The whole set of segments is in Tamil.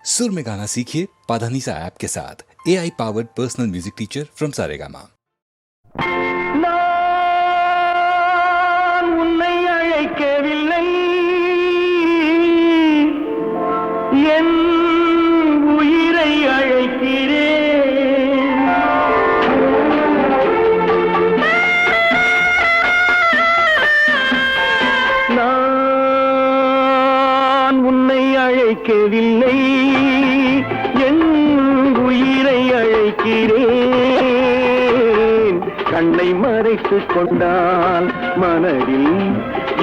सुर में गाना सीखिए पाधानीसा ऐप के साथ। AI powered personal music teacher from Saregama. நான் உன்னை அழைக்கவில்லை, என் உயிரை அழைக்கிறேன். நான் உன்னை அழைக்கவில்லை, என் உயிரை அழைக்கிறேன். கண்ணை மறைத்துக் கொண்டால் மனதில்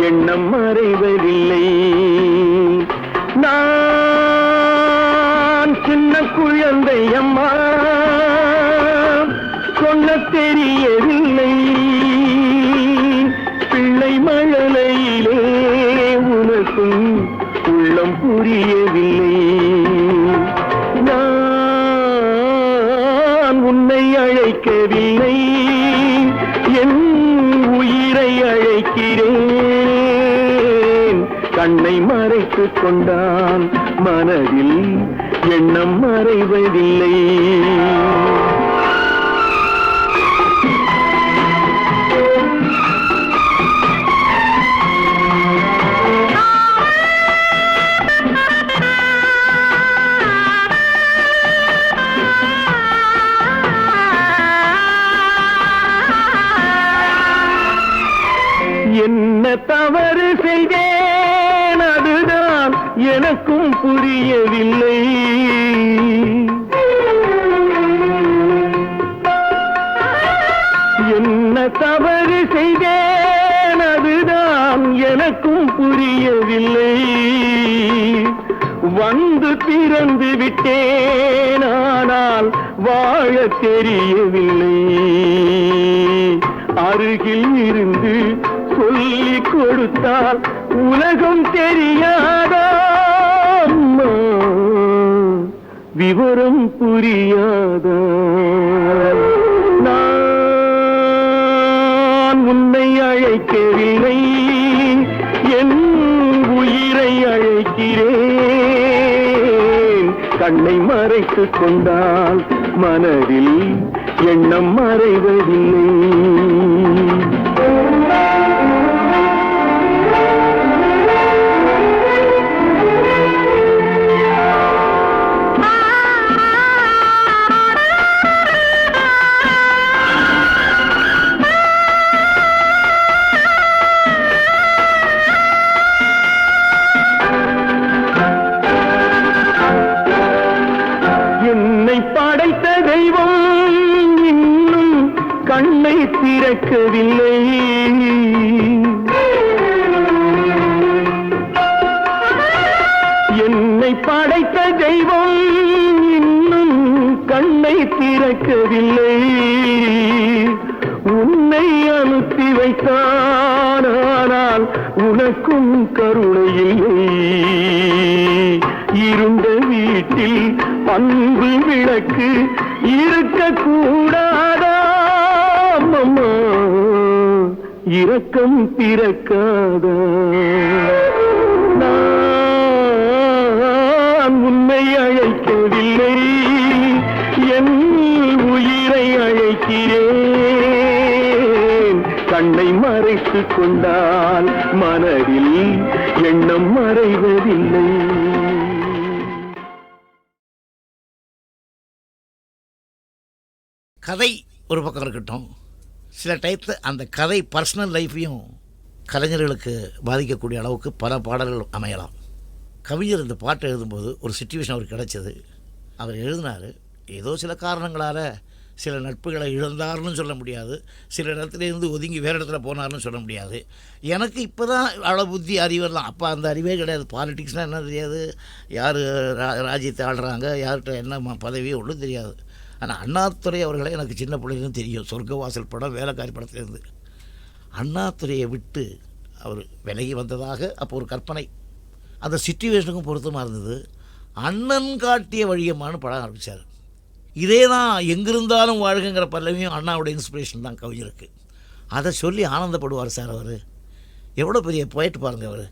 எண்ணம் மறைவதில்லை. நான் சின்ன குழந்தை அம்மா, சொல்லத் தெரியவில்லை. பிள்ளை மழலையிலே உனக்கும் உள்ளம் புரியவில்லை. நான் உன்னை அழைக்கவில்லை, என் உயிரை அழைக்கிறேன். கண்ணை மறைத்துக் கொண்டால் மனதில் எண்ணம் மறைவதில்லை. என்ன தவறு செய்தேன், அதுதான் எனக்கும் புரியவில்லை. என்ன தவறு செய்தேன், அதுதான் எனக்கும் புரியவில்லை. வந்து பிறந்து விட்டேன், ஆனால் வாழ தெரியவில்லை. அருகில் இருந்து சொல்லிக் கொடுத்தால் உலகம் தெரியாதா, விவரம் புரியாதா. நான் உன்னை அழைக்கவில்லை, என் உயிரை அழைக்கிறேன். கண்ணை மறைத்துக் கொண்டால் மனதில் எண்ணம் மறைவதில்லை. படைத்த தெய்வம் இன்னும் கண்ணை திறக்கவில்லை. என்னை படைத்த தெய்வம் இன்னும் கண்ணை திறக்கவில்லை. உன்னை அனுப்பி வைத்தான், ஆனால் உனக்கும் கருணை இல்லை. இருண்ட வீட்டில் அன்பு விளக்கு இருக்கக்கூடாதா, அம்மா இரக்கம் பிறக்காதா. நான் உன்னை அழைக்கவில்லை, என் உயிரை அழைக்கிறேன். கண்ணை மறைத்துக் கொண்டால் மனதில் எண்ணம் மறைவதில்லை. கதை ஒரு பக்கம் இருக்கட்டும், சில டயத்தில் அந்த கதை பர்சனல் லைஃப்பையும் கலைஞர்களுக்கு பாதிக்கக்கூடிய அளவுக்கு பல பாடல்கள் அமையலாம். கவிஞர் இந்த பாட்டை எழுதும்போது ஒரு சிச்சுவேஷன் அவருக்கு கிடைச்சது. அவர் எழுதினார். ஏதோ சில காரணங்களால் சில நட்புகளை இழந்தார்னு சொல்ல முடியாது, சில இடத்துலேருந்து ஒதுங்கி வேறு இடத்துல போனார்னு சொல்ல முடியாது. எனக்கு இப்போ தான் அவ்வளோ புத்தி அறிவெல்லாம், அப்போ அந்த அறிவே கிடையாது. பாலிட்டிக்ஸ்னால் என்ன தெரியாது, யார் ராஜ்யத்தை ஆடுறாங்க, யார்கிட்ட என்ன பதவி ஒன்றும் தெரியாது. ஆனால் அண்ணாதுரை அவர்களை எனக்கு சின்ன பிள்ளைகளும் தெரியும். சொர்க்கவாசல் படம், வேலைக்காரி படத்துலேருந்து. அண்ணாதுரையை விட்டு அவர் விலகி வந்ததாக அப்போ ஒரு கற்பனை, அந்த சிச்சுவேஷனுக்கும் பொருத்தமாக இருந்தது. அண்ணன் காட்டிய வழியம்மான்னு படம் ஆரம்பித்தார். இதே தான் எங்கிருந்தாலும் வாழ்கிற பல்லவியும் அண்ணாவோட இன்ஸ்பிரேஷன் தான் கவிஞருக்கு. அதை சொல்லி ஆனந்தப்படுவார் சார். அவர் எவ்வளோ பெரிய போயிட்டு பாருங்கள். அவர்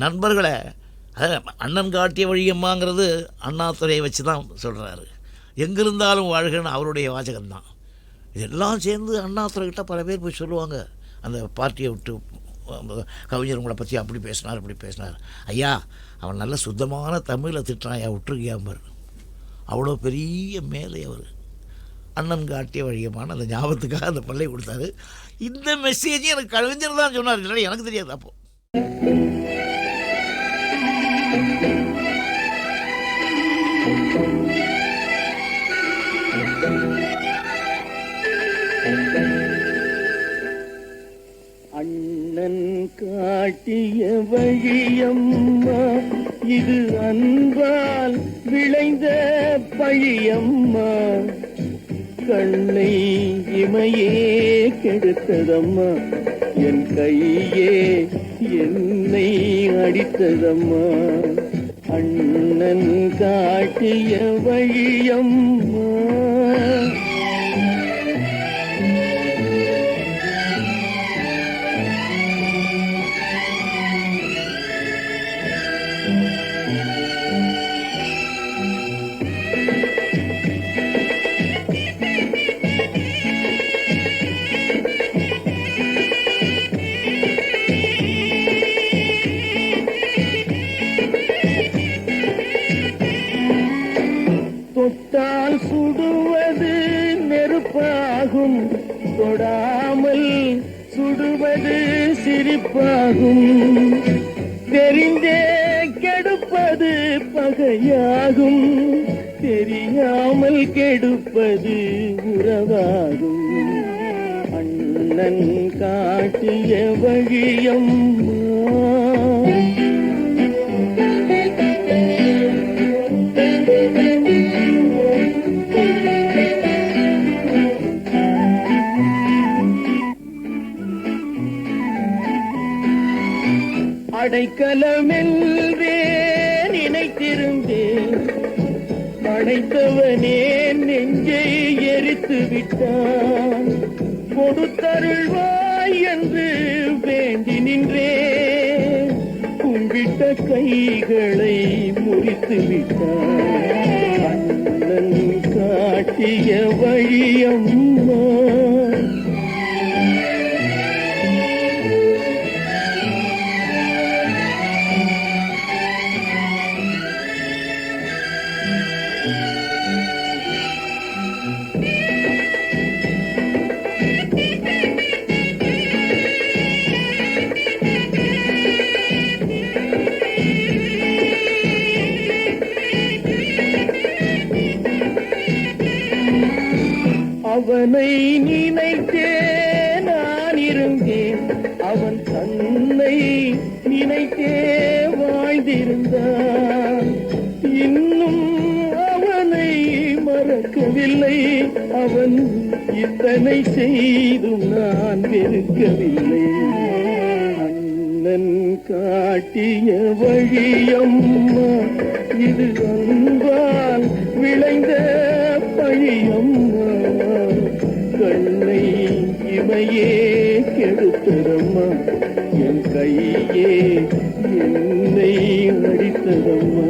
நண்பர்களை அதான் அண்ணன் காட்டிய வழியம்மாங்கிறது அண்ணாதுரையை வச்சு தான் சொல்கிறாரு. எங்கிருந்தாலும் வாழ்கன்னு அவருடைய வாசகம்தான். இதெல்லாம் சேர்ந்து அண்ணாதுரைக்கிட்ட பல பேர் போய் சொல்லுவாங்க, அந்த பார்ட்டியை விட்டு கவிஞர் உங்களை பற்றி அப்படி பேசினார் இப்படி பேசினார். ஐயா அவன் நல்ல சுத்தமான தமிழில் திட்டுறான், ஐயா விட்டுருக்கியாம்பர். அவ்வளோ பெரிய மேலே அவர் அண்ணன் காட்டிய வழியமான அந்த ஞாபகத்துக்காக அந்த பல்லை கொடுத்தாரு. இந்த மெசேஜையும் எனக்கு கவிஞர் தான் சொன்னார், இல்லைன்னா எனக்கு தெரியாது. அப்போது அண்ணன் காட்டிய வழியம்மா, இது அன்பால் விளைந்த பழியம்மா, கண்ணை இமையே கெடுத்ததம்மா, என் கையே என்னை அடித்ததம்மா. அண்ணன் காட்டிய வழியம்மா. தொட்டால் சுடுவது நெருப்பாகும், தொடாமல் சுடுவது சிரிப்பாகும், தெரிந்தே கெடுப்பது பகையாகும், தெரியாமல் கெடுப்பது உறவாகும். அண்ணன் காட்டிய வழியம்மா. அடைக்கலமென்றே நினைத்திருந்தேன், அடைத்தவனே நெஞ்சை எரித்து விட்டான். கொடுத்தருள்வாய் என்று வேண்டி நின்றேன், கும்பிட்ட கைகளை முறித்து விட்டான். அண்ணன் காட்டிய வழியம்மா. அவனை நினைத்தே நான் இருந்தேன், அவன் தன்னை நினைத்தே வாழ்ந்திருந்தான். இன்னும் அவனை மறக்கவில்லை, அவன் இத்தனை செய்தும் நான் வெறுக்கவில்லை. அண்ணன் காட்டிய வழியம்மா, இது அன்பால் விளைந்த பழியம்மா, கண்ணை இமையே கெடுத்ததம்மா, என் கையே என்னை அடித்ததம்மா.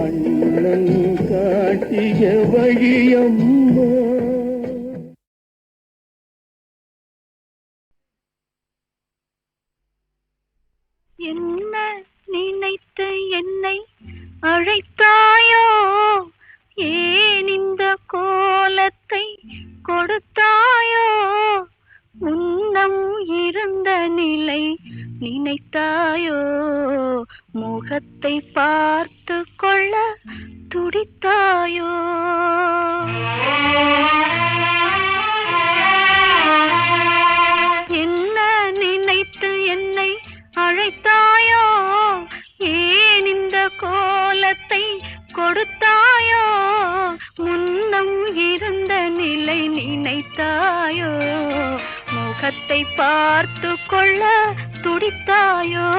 அண்ணன் காட்டிய வழியம்மா. என்ன நினைத்து என்னை அழைத்தாயோ, ஏன் இந்த கோலத்தை கொடுத்தாயோ, முன்னம் இருந்த நிலை நினைத்தாயோ, முகத்தை பார்த்து கொள்ள துடித்தாயோ. என்ன நினைத்து என்னை அழைத்தாயோ, ஏன் இந்த கோலத்தை கொடுத்தாயோ, முன்னம் இருந்த நிலை நினைத்தாயோ, முகத்தை பார்த்து கொள்ள துடித்தாயோ.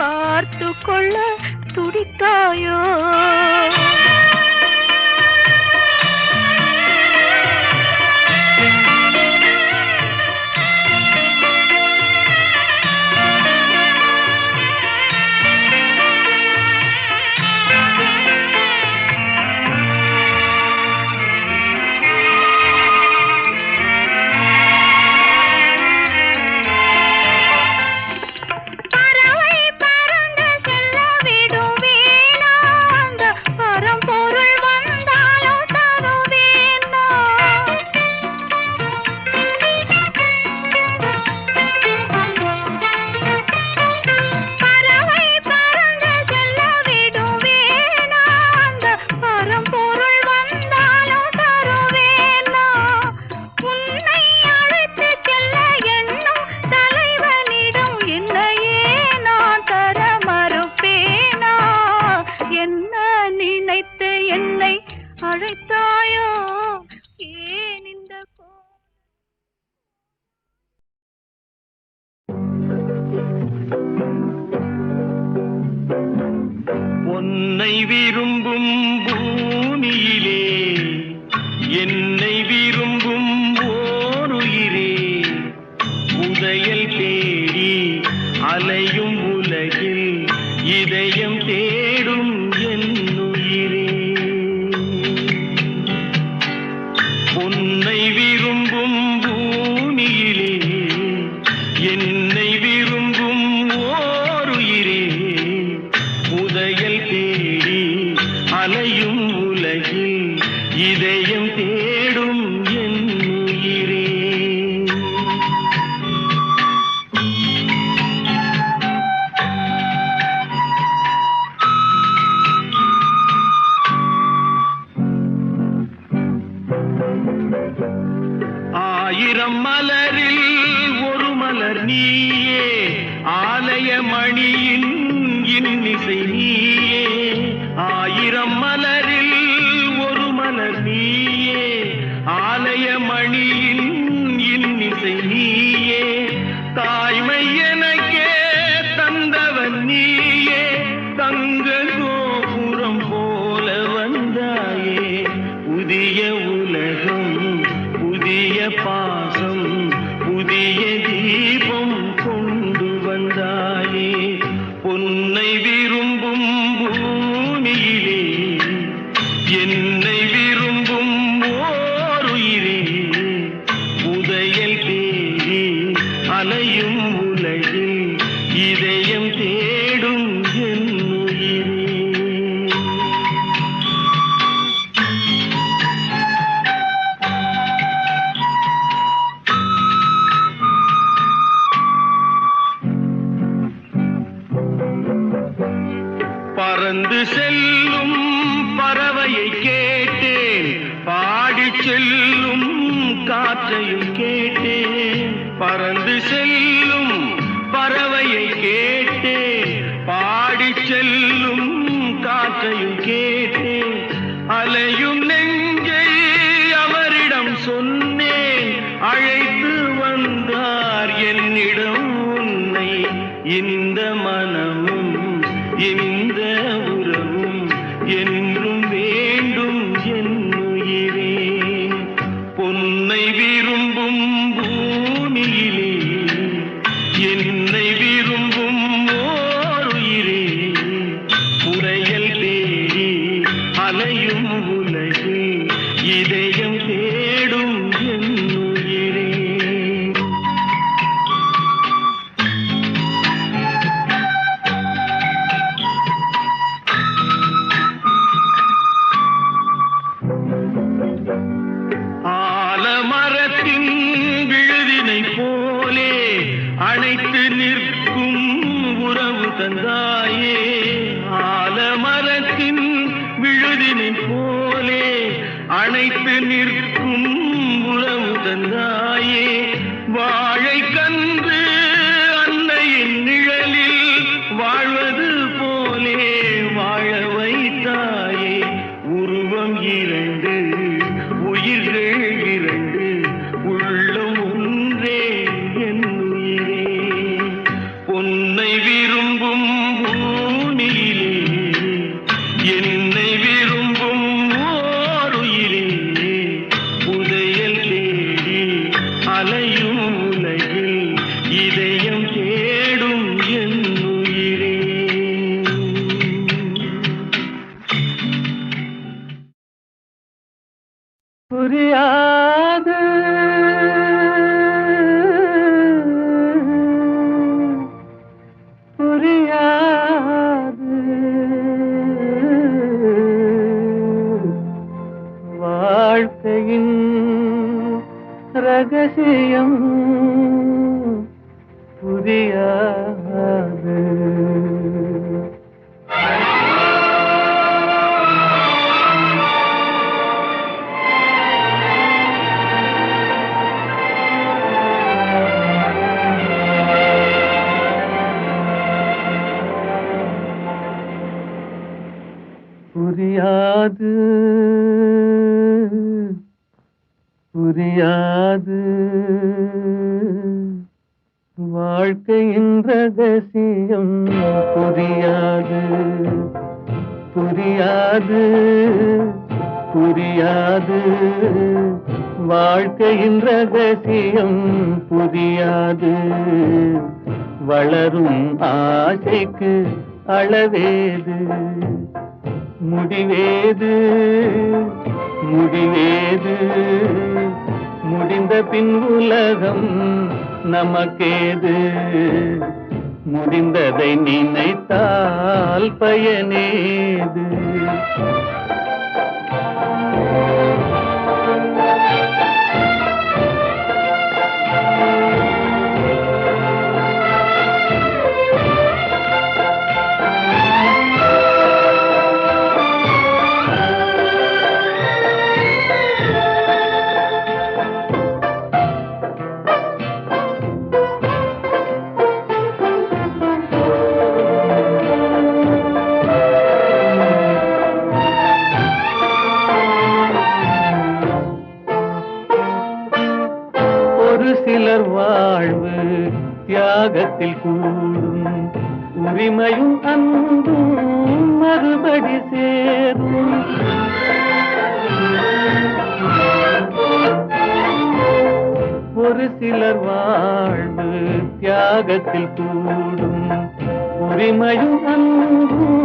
பார்த்து கொள்ள துடித்தாயோ? அழைத்தாயோ ஏன் இந்த உன்னை விரும்பும் பூமியிலே என்னை விரும்பும் ஓருயிரே உதயல் தேடி அலையும் உலகில் இதயம் தேடும் என்னுயிரே உன்னை விரும்பும் பூமியிலே என்னை விரும்பும் ஓருயிரே உதயல் தேடி அலையும் உலகில் இதயம் தேடும் என்னுயிரே ஆயிரம் மலரில் ஒரு மலர் நீயே ஆலய மணியின் இன்னிசை நீயே ஆயிரம் மலரில் ஒரு மலர் நீயே ஆலய மணியின் இன்னிசை நீயே தாய்மை எனக்கே தந்தவன் நீயே தங்க கோபுரம் போல வந்தாயே புதிய உலகம் புதிய பாசம் புதிய தீபம் கொண்டு வந்தாயே பொன்னை விரும்பும் பூமியிலே என்னை விரும்பும் ஓருயிரே உதயல் தேடி அலையும் உலகில் இதயம் தேடும் என்னுயிரே பறந்து செல்லும் பறவையை கேட்டேன் பாடிச் செல்லும் காற்றையும் கேட்டேன் பறந்து செல்லும் பறவையை கேட்டேன் பாடிச் செல்லும் காற்றையும் கேட்டேன் அலையும் நெஞ்சை அவரிடம் சொன்னேன் அழைத்து வந்தார் என்னிடம் உன்னை இந்த மனமும் இந்த உறவும் என்றும் வேண்டும் என்னுயிரே பொன்னை விரும்பும் பூமியிலே என்னை விரும்பும் ஓருயிரே உரையல் தேடி அலையும் உலகில் இதயம் தேடும் என்னுயிரே ஆலமரத்தின் விழுதினை போலே அணைத்து நிற்கும் உறவு தந்தாயே ஆலமரத்தின் விழுதினை போலே அணைத்து நிற்கும் உறவு தந்தாயே வாழை கன்று அன்னையின் நிழலில் வாழ்வது போலே வாழ வைத்தாயே உருவம் இரண்டு உயிர்கள் இரண்டு உள்ளம் ஒன்றே என்னுயிரே பொன்னை விரும்பும் வாழ்க்கையின் ரகசியம் புரியாது. புரியாது புரியாது வாழ்க்கையின் ரகசியம் புரியாது புரியாது புரியாது வாழ்க்கையின் ரகசியம் புரியாது. வளரும் ஆசைக்கு அளவேது, முடிவேது முடிவேது, முடிந்த பின் உலகம் நமக்கேது. முடிந்ததை நினைத்தால் பயனேது. சிலர் வாழ்வு தியாகத்தில் கூடும், உரிமையும் அன்பும் மறுபடி சேரும். ஒரு சிலர் வாழ்வு தியாகத்தில் கூடும், உரிமையும் அன்பும்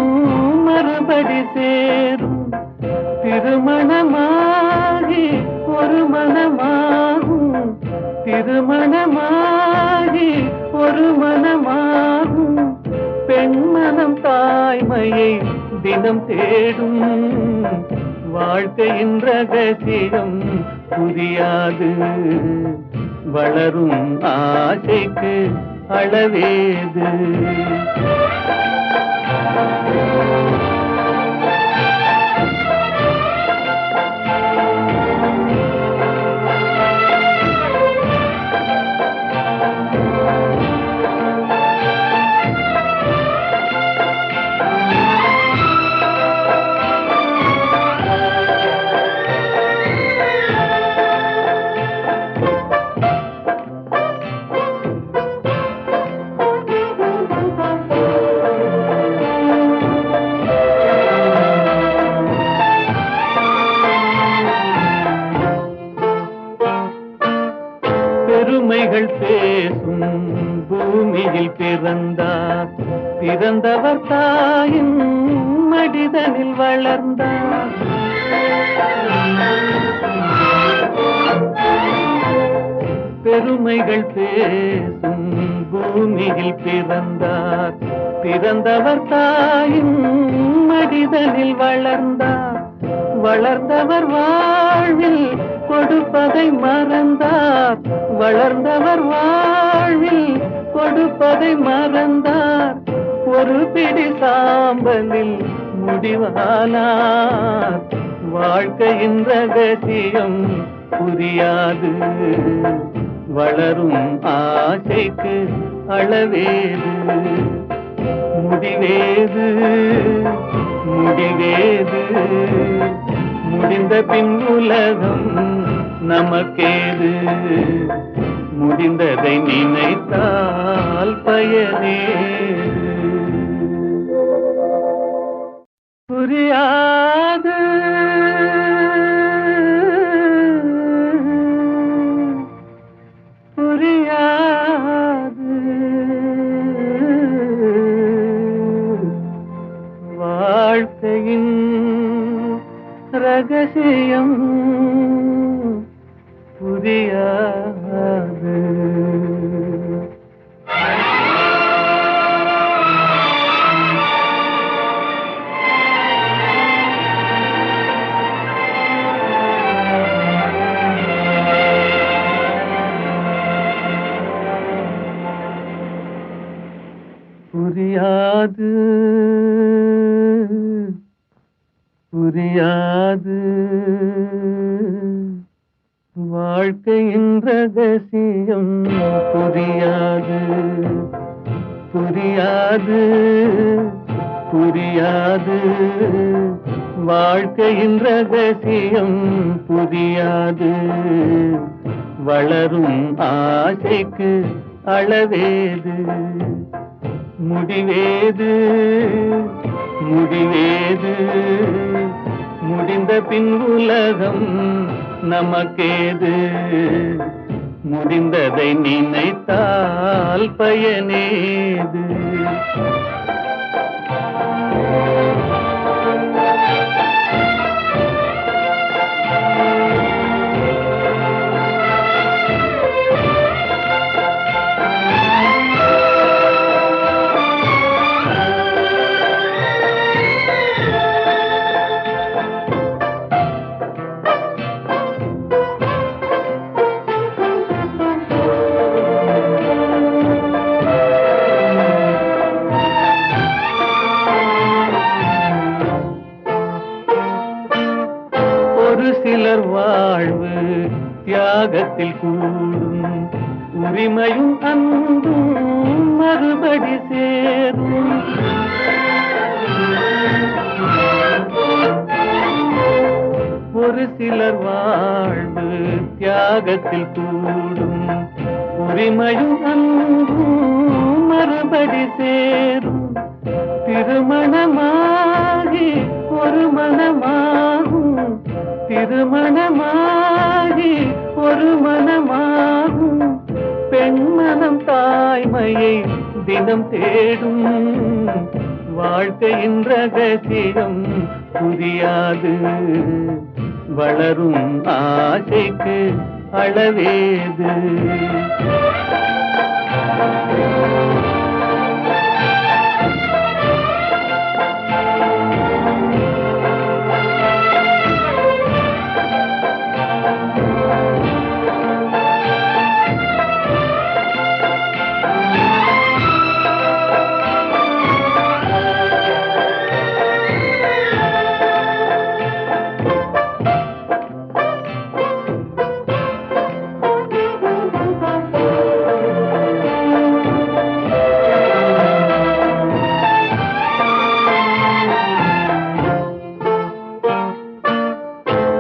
மறுபடி சேரும். திருமணமாகி ஒரு மனமாகும், திருமணமாகி ஒரு மனமாகும். பெண்மனம் தாய்மையை தினம் தேடும். வாழ்க்கையின் ரகசியம் புரியாது. வளரும் ஆசைக்கு அளவேது. பெருமைகள் பேசும் பூமியில் பிறந்தார், பிறந்தவர் தாயின் மடிதனில் வளர்ந்தார். பெருமைகள் பேசும் பூமியில் பிறந்தார், பிறந்தவர் தாயின் மடிதனில் வளர்ந்தார். வளர்ந்தவர் வாழ்வில் கொடுப்பதை மறந்தார், வளர்ந்தவர் வாழ்வில் கொடுப்பதை மறந்தார். ஒரு பிடி சாம்பலில் முடிவானார். வாழ்க்கையின் ரகசியம் புரியாது. வளரும் ஆசைக்கு அளவேது. முடிவேது முடிவேது, முடிந்த பின் உலகம் நமக்கேது. முடிந்ததை நினைத்தால் பயனேது. புரியாது புரியாது வாழ்க்கையின் ரகசியம் புரியாது. புரியாது வாழ்க்கையின் ரகசியம் புரியாது புரியாது புரியாது வாழ்க்கையின் ரகசியம் புரியாது வளரும் ஆசைக்கு அளவேது முடிவேது முடிவேது முடிந்த பின் உலகம் நமக்கேது முடிந்ததை நினைத்தால் பயனேது சிலர் வாழ்வு தியாகத்தில் கூடும் உரிமையும் அன்பும் மறுபடி சேரும் ஒரு சிலர் வாழ்வு தியாகத்தில் கூடும் உரிமையும் அன்பும் மறுபடி சேரும் திருமணமாகி ஒரு மனமாகும் திருமணமாகி ஒரு மனமாகும் பெண்மனம் தாய்மையை தினம் தேடும் வாழ்க்கையின் ரகசியம் புரியாது வளரும் ஆசைக்கு அளவேது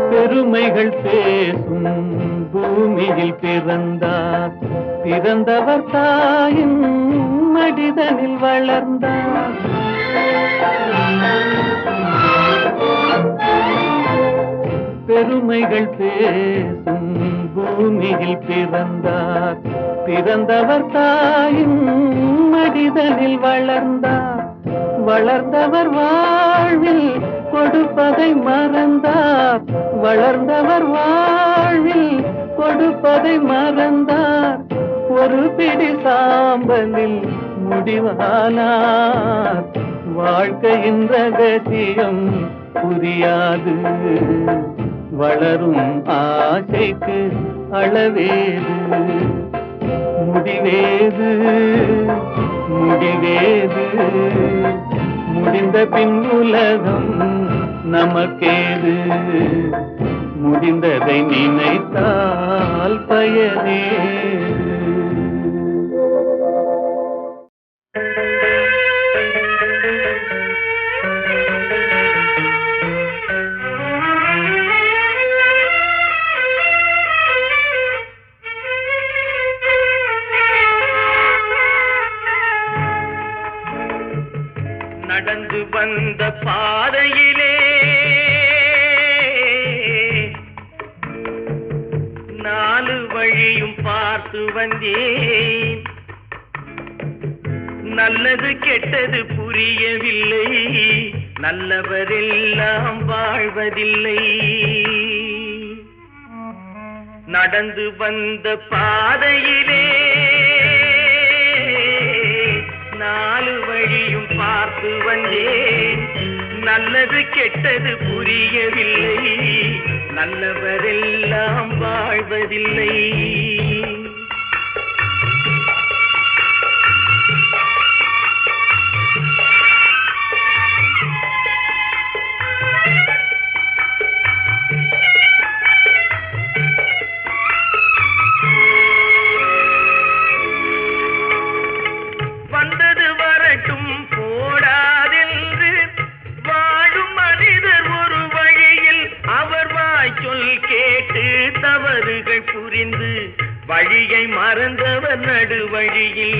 பெருமைகள் பேசும் பூமியில் பிறந்தார் பிறந்தவர் தாயின் மடிதனில் வளர்ந்தார் பெருமைகள் பேசும் பூமியில் பிறந்தார் பிறந்தவர் தாயின் மடிதனில் வளர்ந்தார் வளர்ந்தவர் வாழ்வில் கொடுப்பதை மறந்தார் வளர்ந்தவர் வாழ்வில் கொடுப்பதை மறந்தார் ஒரு பிடி சாம்பலில் முடிவானார் வாழ்க்கையின் ரகசியம் புரியாது வளரும் ஆசைக்கு அளவேது முடிவேது முடிவேது முடிந்த பின் உலகம் நமக்கேது முடிந்ததை நினைத்தால் பயனேது நடந்து வந்த பாதையிலே நாலு வழியும் பார்த்து வந்தேன் நல்லது கெட்டது புரியவில்லை நல்லவரெல்லாம் வாழ்வதில்லை நடந்து வந்த பாதையிலே நாலு வழியும் பார்த்து வந்தேன் நல்லது கெட்டது புரியவில்லை நல்லவரெல்லாம் வாழ்வதில்லை தவறுகள் புரிந்து வழியை மறந்தவர் நடுவழியில்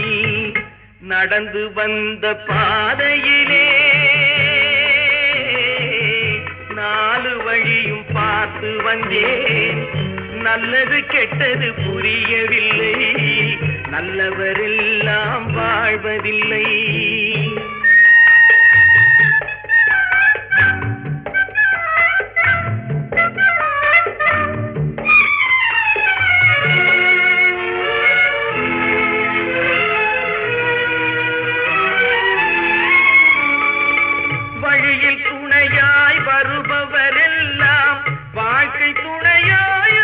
நடந்து வந்த பாதையிலே நாலு வழியும் பார்த்து வந்தேன் நல்லது கெட்டது புரியவில்லை நல்லவரெல்லாம் வாழ்வதில்லை வழியில் துணையாய் வருபவரெல்லாம் வாழ்க்கை துணையாயாவாரா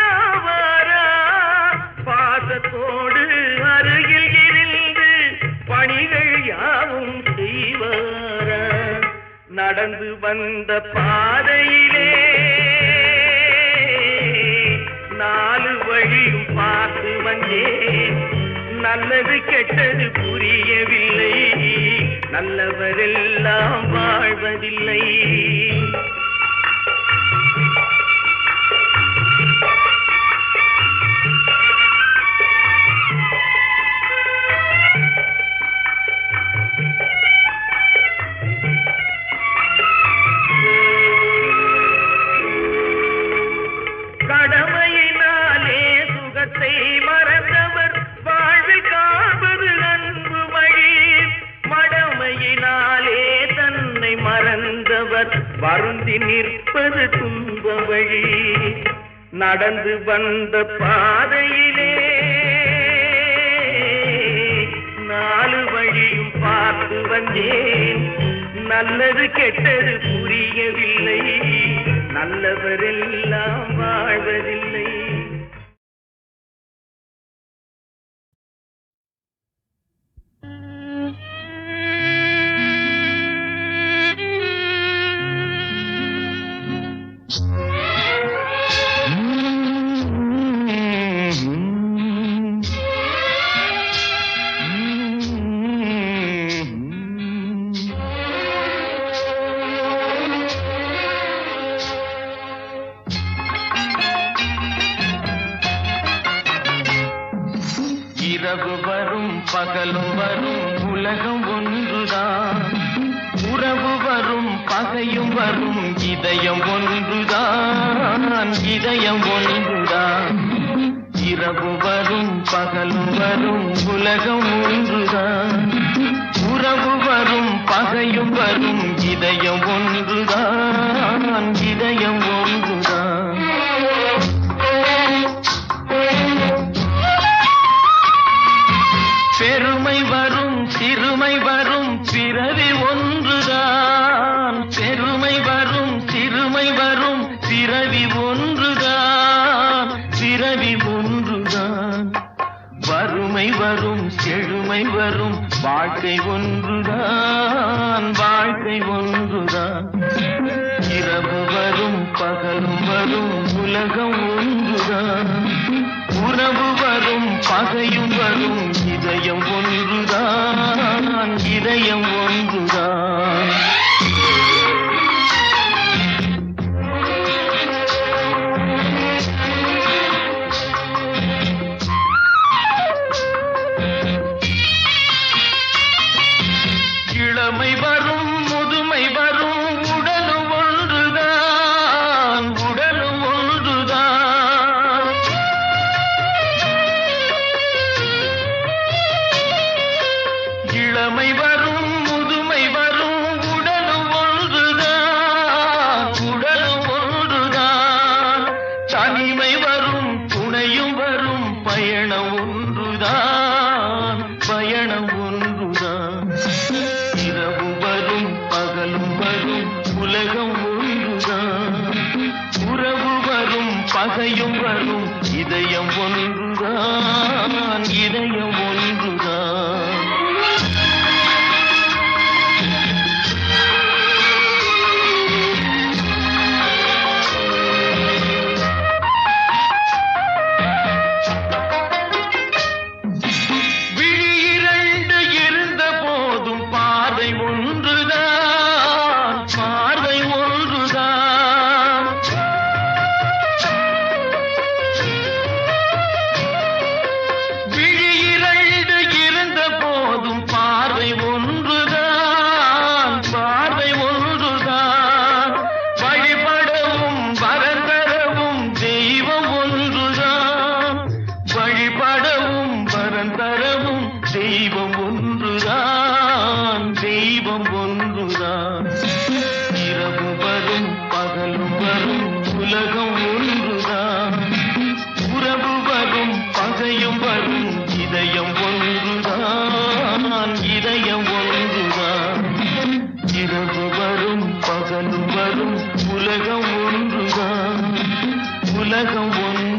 பாசத்தோடு அருகில் இருந்து பணிகள் யாவும் செய்வாரா நடந்து வந்த பாதையிலே நாலு வழியும் பார்த்து வந்தேன் நல்லது கெட்டது புரியவில்லை நல்லவரெல்லாம் வாழ்வதில்லை கடமையினாலே சுகத்தை மறந்தவர் வாழ்வில் காண்பது அன்பு வழி மடமையினாலே தன்னை மறந்தவர் வருந்தி நிற்பது துன்ப வழி நடந்து வந்த பாதையிலே நாலு வழியும் பார்த்து வந்தேன் நல்லது கெட்டது புரியவில்லை நல்லவரெல்லாம் வாழ்வதில்லை இரவு வரும் பகலும் வரும் உலகம் ஒன்றுதான் உறவு வரும் பகையும் வரும் இதயம் ஒன்றுதான் இதயம் ஒன்றுதான் இரவு வரும் பகலும் வரும் உலகம் ஒன்றுதான் உறவு வரும் பகையும் வரும் இதயம் ஒன்றுதான் இதயம் ஒன்றுதான் பெருமை வரும் சிறுமை வரும் பிறவி ஒன்றுதான் பெருமை வரும் சிறுமை வரும் பிறவி ஒன்றுதான் பிறவி ஒன்றுதான் வறுமை வரும் செழுமை வரும் வாழ்க்கை ஒன்றுதான் வாழ்க்கை ஒன்றுதான் இரவு வரும் பகலும் வரும் உலகம் ஒன்றுதான் உறவு வரும் பகையும் வரும் இதயம் ஒன்றுதான் இதயம் ஒன்றுதான் இளமை வரும் முதுமை வரும் உடலும் ஒன்றுதான் உடலும் ஒன்றுதான் இளமை வரும் முதுமை வரும் உடலும் ஒன்றுதான் உடலும் ஒன்றுதான் தனிமை வரும் துணையும் வரும் பயணம் ஒன்றுதான் பயணம் ஒன்றுதான் இரவு வரும் பகலும் வரும் உலகம் ஒன்றுதான் உறவு வரும் பகையும் வரும் இதயம் ஒன்றுதான் இதயம் ஒன்றுதான் விழி இரண்டு இருந்த போதும் பார்வை ஒன்றுதான் பார்வை ஒன்றுதான் ஒன்றுதான். இரவு வரும் பகலும் வரும் உலகம் ஒன்றுதான். உறவு வரும் பகையும் வரும் இதயம் ஒன்றுதான். இதயம் ஒன்றுதான். இரவு வரும் பகலும் வரும் உலகம் ஒன்றுதான். உலகம் ஒன்று